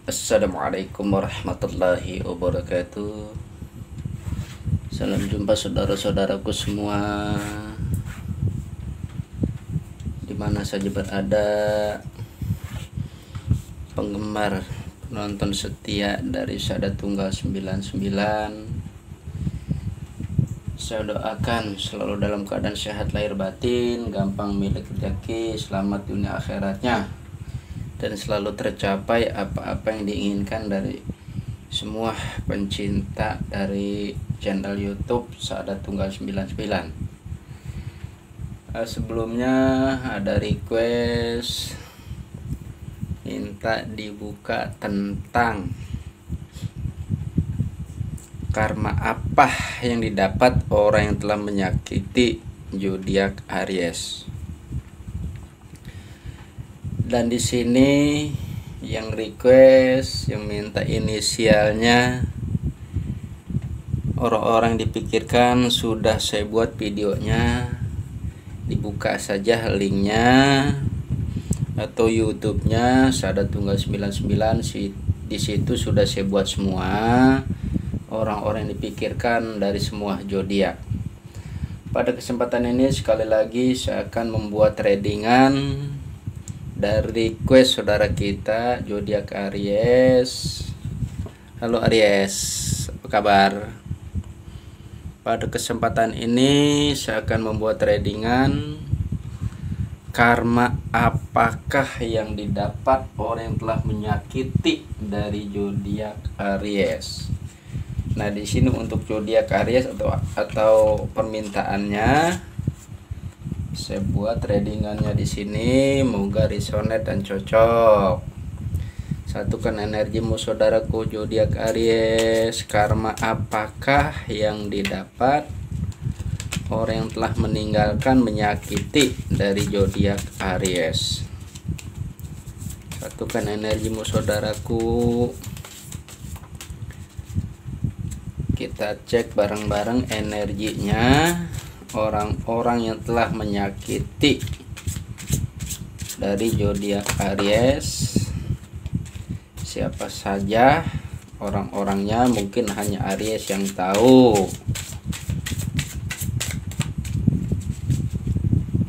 Assalamualaikum warahmatullahi wabarakatuh. Salam jumpa saudara-saudaraku semua, dimana saja berada, penggemar penonton setia dari Sada Tunggal 99. Saya doakan selalu dalam keadaan sehat lahir batin, gampang milik rezeki, selamat dunia akhiratnya, dan selalu tercapai apa-apa yang diinginkan dari semua pencinta dari channel YouTube Sada Tunggal 99. Sebelumnya ada request minta dibuka tentang karma apa yang didapat orang yang telah menyakiti zodiak Aries. Dan di sini yang request, yang minta inisialnya, orang-orang dipikirkan sudah saya buat videonya, dibuka saja linknya atau YouTube-nya Sada Tunggal 99. Di situ sudah saya buat semua orang-orang yang dipikirkan dari semua zodiak. Pada kesempatan ini sekali lagi saya akan membuat tradingan dari request saudara kita zodiak Aries. Halo Aries, apa kabar? Pada kesempatan ini saya akan membuat tradingan karma apakah yang didapat orang yang telah menyakiti dari zodiak Aries. Nah, di sini untuk zodiak Aries atau permintaannya saya buat tradingannya di sini, moga resonate dan cocok. Satukan energimu saudaraku zodiak Aries. Karma apakah yang didapat orang yang telah meninggalkan menyakiti dari zodiak Aries? Satukan energimu saudaraku. Kita cek bareng-bareng energinya orang-orang yang telah menyakiti dari zodiak Aries. Siapa saja orang-orangnya, mungkin hanya Aries yang tahu.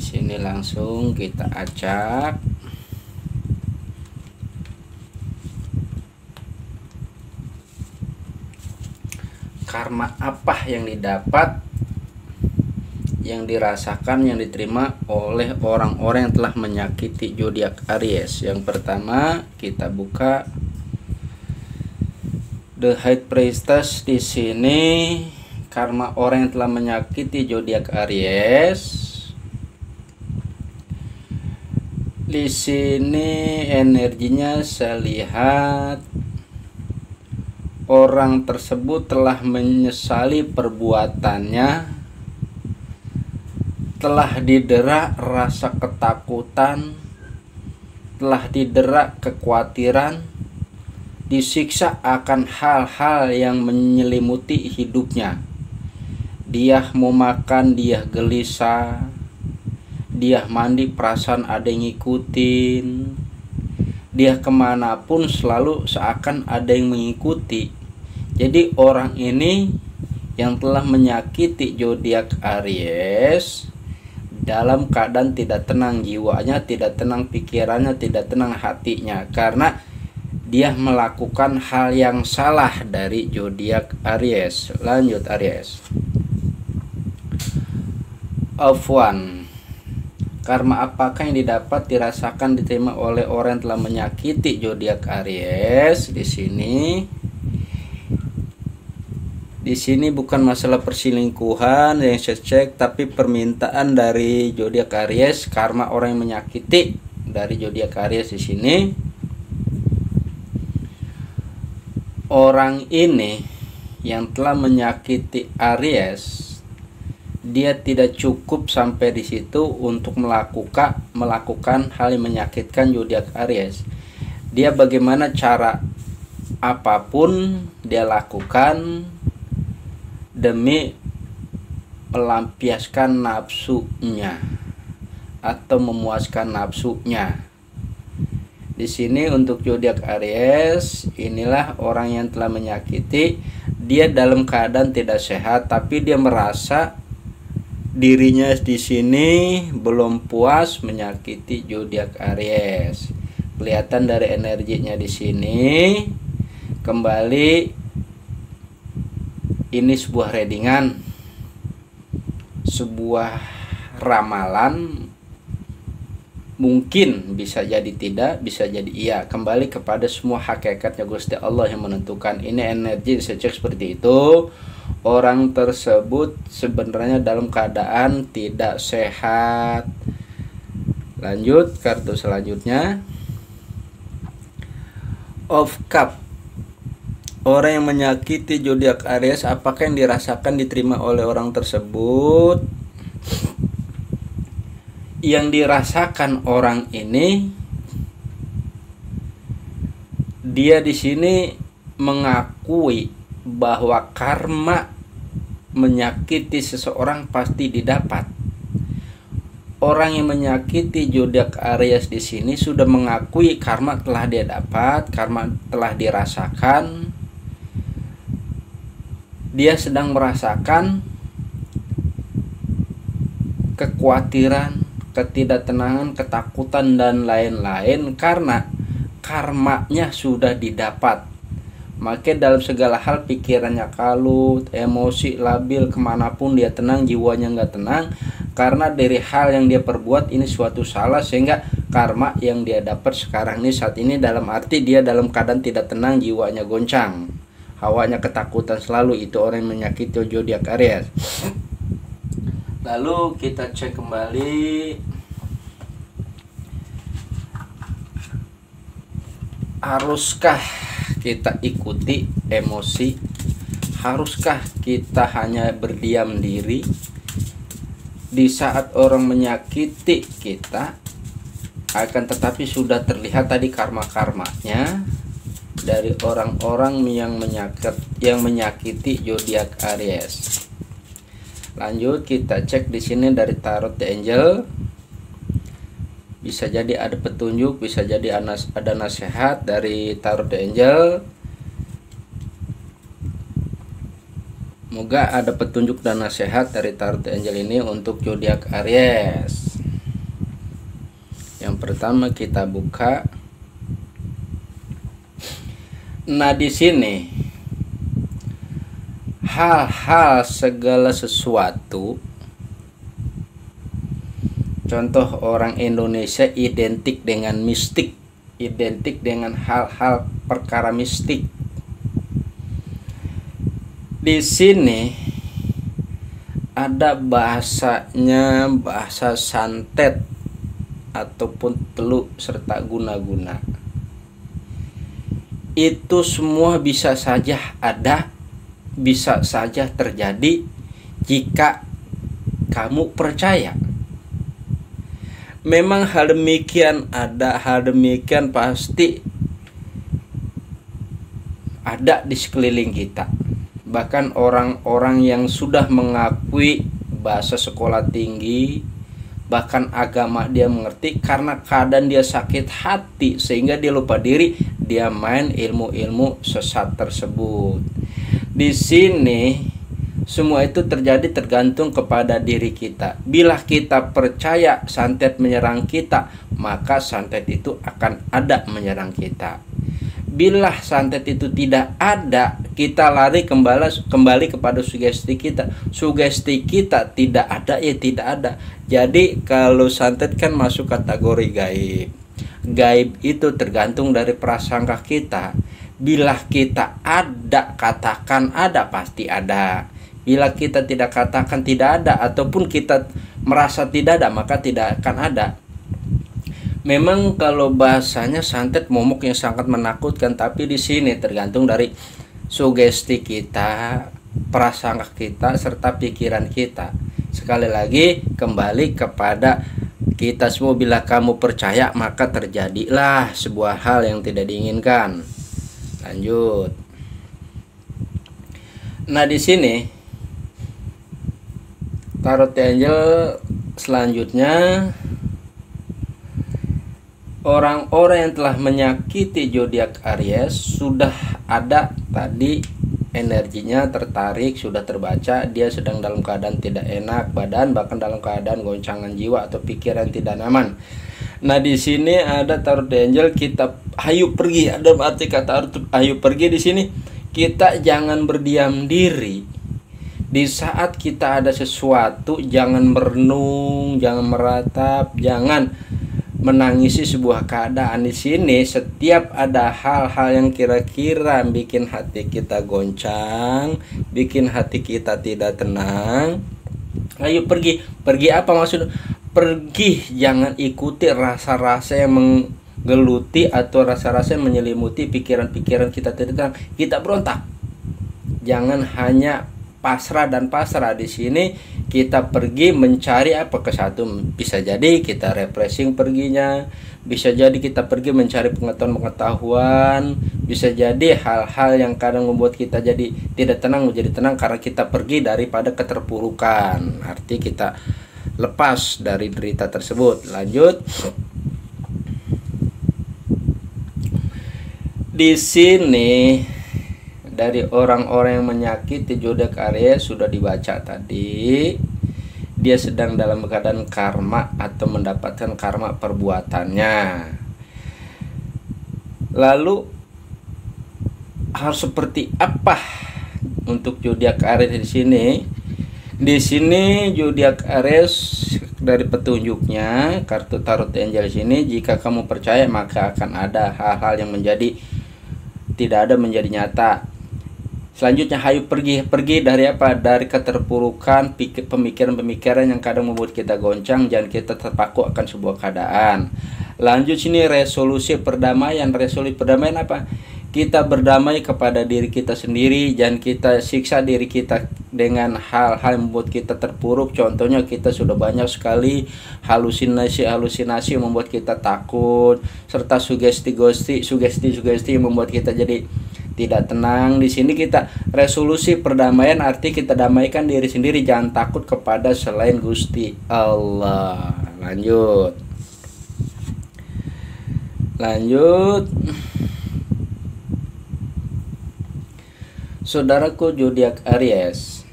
Sini langsung kita acak. Karma apa yang didapat, yang dirasakan, yang diterima oleh orang-orang yang telah menyakiti zodiak Aries? Yang pertama kita buka The High Priestess. Di sini karma orang yang telah menyakiti zodiak Aries. Di sini energinya saya lihat orang tersebut telah menyesali perbuatannya, telah didera rasa ketakutan, telah didera kekhawatiran, disiksa akan hal-hal yang menyelimuti hidupnya. Dia mau makan, dia gelisah, dia mandi perasaan ada yang ngikutin, dia kemanapun selalu seakan ada yang mengikuti. Jadi orang ini yang telah menyakiti zodiak Aries dalam keadaan tidak tenang jiwanya, tidak tenang pikirannya, tidak tenang hatinya, karena dia melakukan hal yang salah dari zodiak Aries. Lanjut Aries. Afwan. Karma apakah yang didapat, dirasakan, diterima oleh orang yang telah menyakiti zodiak Aries? Di sini bukan masalah perselingkuhan yang saya cek, tapi permintaan dari zodiak Aries, karma orang yang menyakiti dari zodiak Aries. Di sini orang ini yang telah menyakiti Aries, dia tidak cukup sampai di situ untuk melakukan hal yang menyakitkan zodiak Aries. Dia bagaimana cara apapun dia lakukan demi melampiaskan nafsunya atau memuaskan nafsunya. Di sini untuk zodiak Aries, inilah orang yang telah menyakiti. Dia dalam keadaan tidak sehat, tapi dia merasa dirinya di sini belum puas menyakiti zodiak Aries. Kelihatan dari energinya di sini. Kembali, ini sebuah readingan, sebuah ramalan. Mungkin bisa jadi tidak, bisa jadi iya. Kembali kepada semua hakikatnya Gusti Allah yang menentukan. Ini energi saya cek seperti itu. Orang tersebut sebenarnya dalam keadaan tidak sehat. Lanjut kartu selanjutnya. Of Cup. Orang yang menyakiti zodiak Aries, apakah yang dirasakan diterima oleh orang tersebut? Yang dirasakan orang ini, dia di sini mengakui bahwa karma menyakiti seseorang pasti didapat. Orang yang menyakiti zodiak Aries di sini sudah mengakui karma telah dia dapat, karma telah dirasakan. Dia sedang merasakan kekhawatiran, ketidaktenangan, ketakutan, dan lain-lain karena karmanya sudah didapat. Maka dalam segala hal pikirannya kalut, emosi labil, kemanapun dia tenang, jiwanya nggak tenang karena dari hal yang dia perbuat ini suatu salah, sehingga karma yang dia dapat sekarang ini saat ini dalam arti dia dalam keadaan tidak tenang, jiwanya goncang, hawanya ketakutan selalu. Itu orang yang menyakiti zodiak Aries. Lalu kita cek kembali, haruskah kita ikuti emosi? Haruskah kita hanya berdiam diri di saat orang menyakiti kita? Akan tetapi sudah terlihat tadi karma-karmanya dari orang-orang yang menyakiti zodiak Aries. Lanjut kita cek di sini dari Tarot The Angel. Bisa jadi ada petunjuk, bisa jadi ada nasihat dari Tarot The Angel. Moga ada petunjuk dan nasihat dari Tarot The Angel ini untuk zodiak Aries. Yang pertama kita buka. Nah, di sini hal-hal segala sesuatu, contoh orang Indonesia identik dengan mistik, identik dengan hal-hal perkara mistik. Di sini ada bahasanya, bahasa santet ataupun teluk serta guna-guna. Itu semua bisa saja ada, bisa saja terjadi jika kamu percaya. Memang hal demikian ada, hal demikian pasti ada di sekeliling kita. Bahkan orang-orang yang sudah mengakui bahasa sekolah tinggi, bahkan agama dia mengerti, karena keadaan dia sakit hati sehingga dia lupa diri, dia main ilmu-ilmu sesat tersebut. Di sini semua itu terjadi tergantung kepada diri kita. Bila kita percaya santet menyerang kita, maka santet itu akan ada menyerang kita. Bila santet itu tidak ada, kita lari kembali kepada sugesti kita. Sugesti kita tidak ada, ya tidak ada. Jadi kalau santet kan masuk kategori gaib. Gaib itu tergantung dari prasangka kita. Bila kita ada, katakan ada, pasti ada. Bila kita tidak katakan tidak ada, ataupun kita merasa tidak ada, maka tidak akan ada. Memang kalau bahasanya santet momok yang sangat menakutkan, tapi di sini tergantung dari sugesti kita, prasangka kita, serta pikiran kita. Sekali lagi kembali kepada kita semua. Bila kamu percaya, maka terjadilah sebuah hal yang tidak diinginkan. Lanjut. Nah, di sini Tarot Angel selanjutnya Orang-orang yang telah menyakiti zodiak Aries sudah ada tadi energinya tertarik, sudah terbaca dia sedang dalam keadaan tidak enak badan, bahkan dalam keadaan goncangan jiwa atau pikiran tidak nyaman. Nah, di sini ada Tarot Angel, kita ayo pergi. Ada arti kata ayo pergi di sini. Kita jangan berdiam diri. Di saat kita ada sesuatu, jangan merenung, jangan meratap, jangan menangisi sebuah keadaan. Di sini setiap ada hal-hal yang kira-kira bikin hati kita goncang, bikin hati kita tidak tenang, ayo pergi. Pergi apa maksud? Pergi, jangan ikuti rasa-rasa yang menggeluti atau rasa-rasa yang menyelimuti pikiran-pikiran kita tidak tenang. Kita berontak. Jangan hanya pasrah dan pasrah. Di sini kita pergi mencari apa ke satu. Bisa jadi kita refreshing perginya, bisa jadi kita pergi mencari pengetahuan, bisa jadi hal-hal yang kadang membuat kita jadi tidak tenang menjadi tenang karena kita pergi daripada keterpurukan. Arti kita lepas dari derita tersebut. Lanjut. Di sini dari orang-orang yang menyakiti zodiak Aries sudah dibaca tadi. Dia sedang dalam keadaan karma atau mendapatkan karma perbuatannya. Lalu harus seperti apa untuk zodiak Aries di sini? Di sini zodiak Aries dari petunjuknya kartu Tarot Angel sini, jika kamu percaya maka akan ada hal-hal yang tidak ada menjadi nyata. Selanjutnya ayo pergi dari apa? Dari keterpurukan, pemikiran-pemikiran yang kadang membuat kita goncang, jangan kita terpaku akan sebuah keadaan. Lanjut sini resolusi perdamaian. Resolusi perdamaian apa? Kita berdamai kepada diri kita sendiri, jangan kita siksa diri kita dengan hal-hal yang membuat kita terpuruk. Contohnya kita sudah banyak sekali halusinasi yang membuat kita takut, serta sugesti yang membuat kita jadi tidak tenang. Di sini kita resolusi perdamaian, arti kita damaikan diri sendiri, jangan takut kepada selain Gusti Allah. Lanjut. Saudaraku zodiak Aries,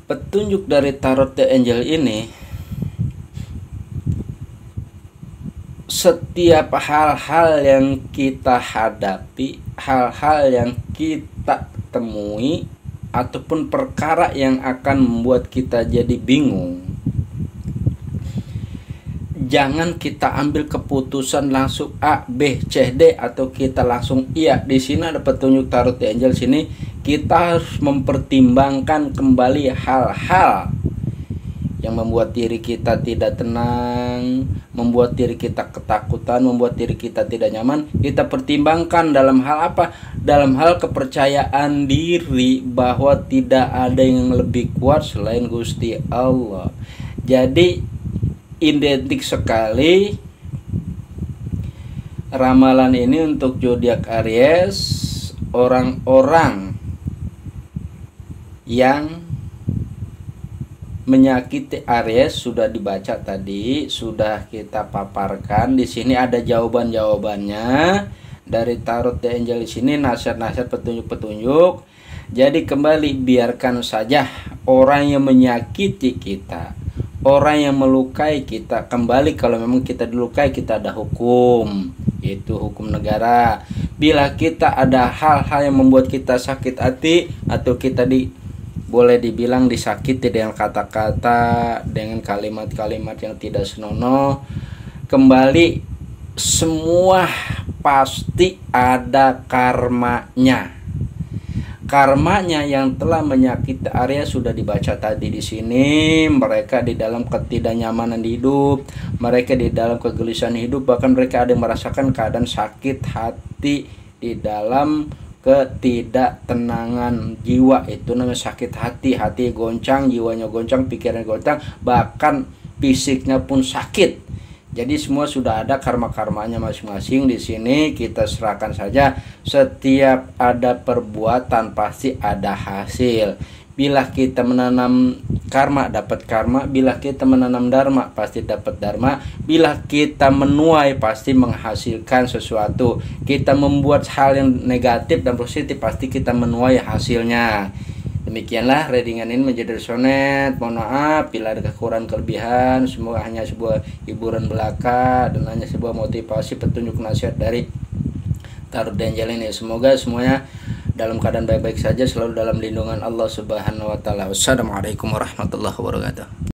petunjuk dari Tarot The Angel ini, setiap hal-hal yang kita hadapi, hal-hal yang kita temui, ataupun perkara yang akan membuat kita jadi bingung, jangan kita ambil keputusan langsung A, B, C, D atau kita langsung iya. Di sini ada petunjuk Tarot The Angel sini, kita harus mempertimbangkan kembali hal-hal yang membuat diri kita tidak tenang, membuat diri kita ketakutan, membuat diri kita tidak nyaman. Kita pertimbangkan dalam hal apa? Dalam hal kepercayaan diri bahwa tidak ada yang lebih kuat selain Gusti Allah. Jadi identik sekali ramalan ini untuk zodiak Aries. Orang-orang yang menyakiti Aries sudah dibaca tadi, sudah kita paparkan. Di sini ada jawaban-jawabannya dari Tarot The Angel. Di sini nasihat-nasihat, petunjuk-petunjuk. Jadi kembali, biarkan saja orang yang menyakiti kita, orang yang melukai kita, kembali kalau memang kita dilukai, kita ada hukum, yaitu hukum negara. Bila kita ada hal-hal yang membuat kita sakit hati atau kita boleh dibilang disakiti dengan kata-kata, dengan kalimat-kalimat yang tidak senonoh, kembali semua pasti ada karmanya. Karmanya yang telah menyakiti Aries sudah dibaca tadi di sini. Mereka di dalam ketidaknyamanan di hidup, mereka di dalam kegelisahan hidup, bahkan mereka ada yang merasakan keadaan sakit hati di dalam ketidaktenangan jiwa. Itu namanya sakit hati, hati goncang, jiwanya goncang, pikiran goncang, bahkan fisiknya pun sakit. Jadi semua sudah ada karma-karmanya masing-masing. Di sini kita serahkan saja. Setiap ada perbuatan pasti ada hasil. Bila kita menanam karma, dapat karma. Bila kita menanam dharma, pasti dapat dharma. Bila kita menuai, pasti menghasilkan sesuatu. Kita membuat hal yang negatif dan positif, pasti kita menuai hasilnya. Demikianlah readingan ini menjadi sonet. Mohon maaf bila ada kekurangan kelebihan. Semoga hanya sebuah hiburan belaka dan hanya sebuah motivasi, petunjuk, nasihat dari Tarot Angel ini. Semoga semuanya dalam keadaan baik-baik saja, selalu dalam lindungan Allah Subhanahu wa taala. Wassalamualaikum warahmatullahi wabarakatuh.